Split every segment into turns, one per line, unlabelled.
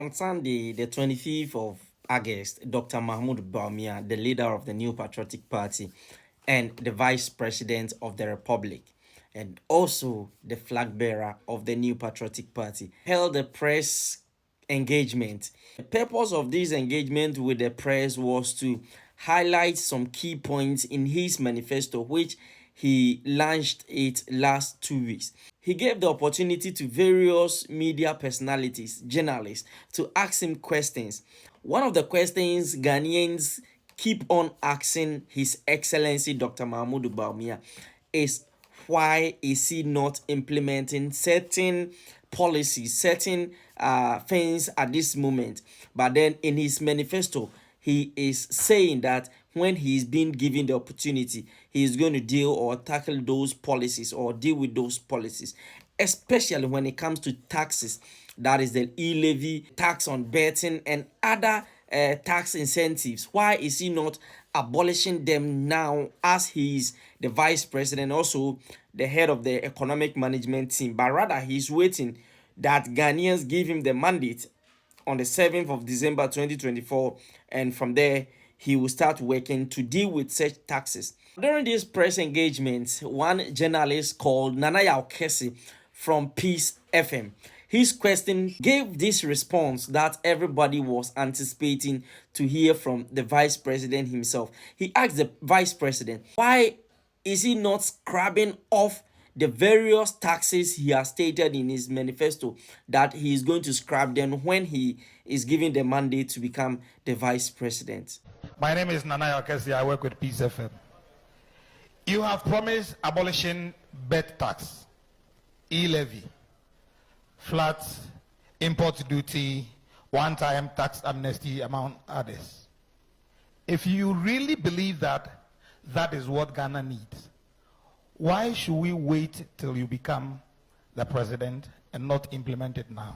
On Sunday, the 25th of August, Dr. Mahmoud Bawumia, the leader of the New Patriotic Party and the Vice President of the Republic, and also the flag bearer of the New Patriotic Party, held a press engagement. The purpose of this engagement with the press was to highlight some key points in his manifesto, which he launched it last 2 weeks. He gave the opportunity to various media personalities, journalists, to ask him questions. One of the questions Ghanaians keep on asking His Excellency Dr. Mahmoud Bawumia is, why is he not implementing certain policies, certain things at this moment? But then in his manifesto, he is saying that when he is being given the opportunity, he is going to deal or tackle those policies or deal with those policies, especially when it comes to taxes. That is the e-levy, tax on betting, and other tax incentives. Why is he not abolishing them now, as he is the vice president, also the head of the economic management team? But rather, he's waiting that Ghanaians give him the mandate on the 7th of December 2024, and from there he will start working to deal with such taxes. During this press engagement, one journalist called Nanaya Okesi from Peace FM, his question gave this response that everybody was anticipating to hear from the vice president himself. He asked the vice president, why is he not scrubbing off the various taxes he has stated in his manifesto that he is going to scrap them when he is given the mandate to become the vice president?
My name is Nanaya Okesi. I work with Peace FM. You have promised abolishing bet tax, e-levy, flat import duty, one-time tax amnesty, among others. If you really believe that that is what Ghana needs, why should we wait till you become the president and not implement it now?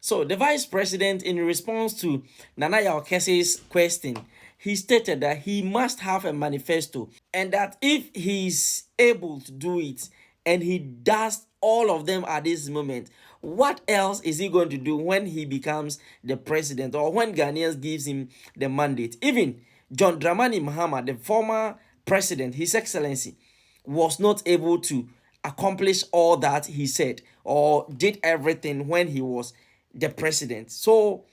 So the vice president, in response to Nanaya Okesi's question, he stated that he must have a manifesto, and that if he is able to do it and he does all of them at this moment, what else is he going to do when he becomes the president, or when Ghanaians gives him the mandate? Even John Dramani Mahama, the former president, His Excellency, was not able to accomplish all that he said or did everything when he was the president. So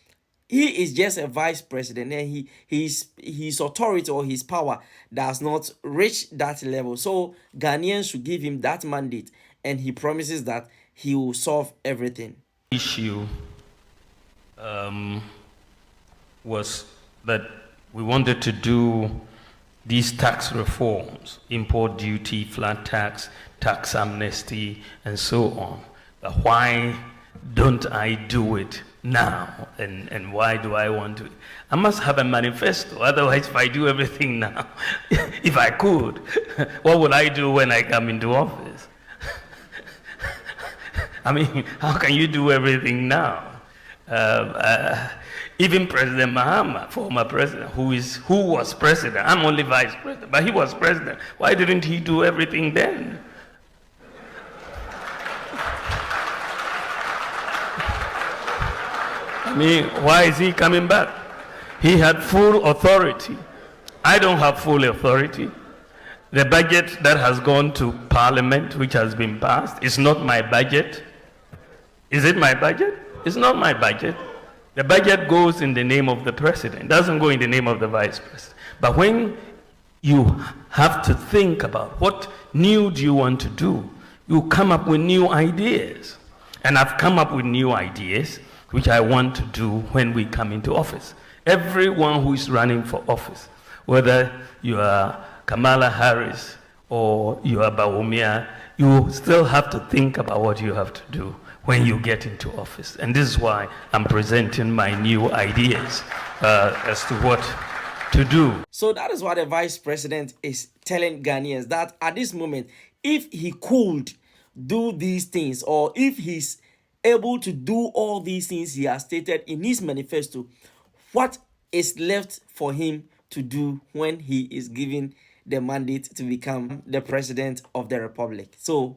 he is just a vice president, and his authority or his power does not reach that level. So Ghanaians should give him that mandate, and he promises that he will solve everything.
Issue was that we wanted to do these tax reforms, import duty, flat tax, tax amnesty, and so on. But why don't I do it now? And why do I want to? I must have a manifesto. Otherwise, if I do everything now, if I could, what would I do when I come into office? I mean, how can you do everything now? Even President Mahama, former president, who was president, I'm only vice president, but he was president. Why didn't he do everything then? I mean, why is he coming back? He had full authority. I don't have full authority. The budget that has gone to Parliament, which has been passed, is not my budget. Is it my budget? It's not my budget. The budget goes in the name of the president. It doesn't go in the name of the vice president. But when you have to think about what new do you want to do, you come up with new ideas. And I've come up with new ideas which I want to do when we come into office. Everyone who is running for office, whether you are Kamala Harris or you are Bawumia, you still have to think about what you have to do when you get into office. And this is why I'm presenting my new ideas as to what to do.
So that is what the vice president is telling Ghanaians, that at this moment, if he could do these things, or if he's able to do all these things he has stated in his manifesto, what is left for him to do when he is given the mandate to become the president of the republic? So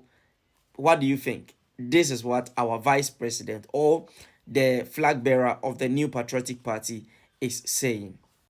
what do you think? This is what our vice president, or the flag bearer of the New Patriotic Party, is saying.